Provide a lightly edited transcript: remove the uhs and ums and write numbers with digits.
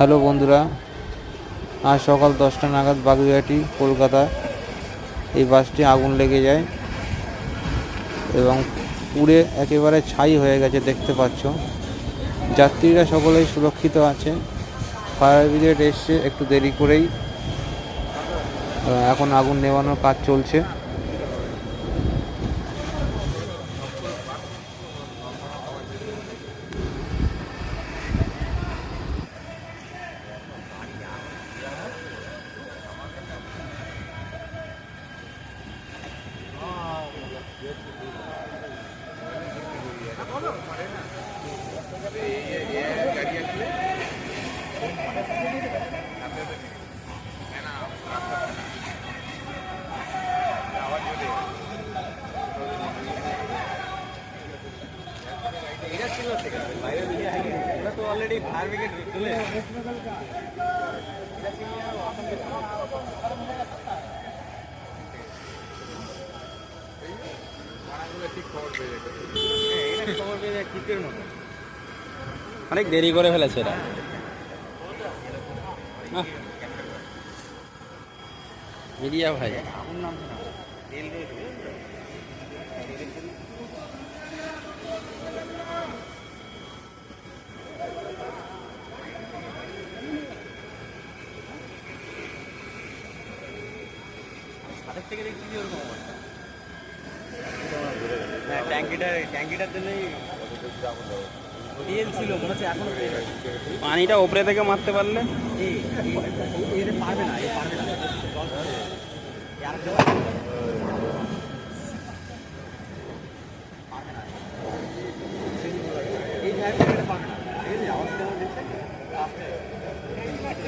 Hello বন্ধুরা, আজ সকাল 10টা নাগাদ বাগুইআটি কলকাতা এই বাসটি আগুন লেগে যায় এবং পুড়ে একেবারে ছাই হয়ে গেছে। দেখতে পাচ্ছ, যাত্রীরা সকলেই সুরক্ষিত আছে। ফায়ার ব্রিগেড এসছে একটু দেরি করেই। এখন আগুন নেভানোর কাজ চলছে। অলরেডি ফায়ার ব্রিগেড চলে অনেক দেরি করে ফেলেছে এরা। মিডিয়া ভাই থেকে দেখছি ওরকম ট্যাঙ্কিটার জন্যই তেল ছিল মনে হচ্ছে। এখনো পানিটা ওপরে থেকে মারতে পারলে পারবে না।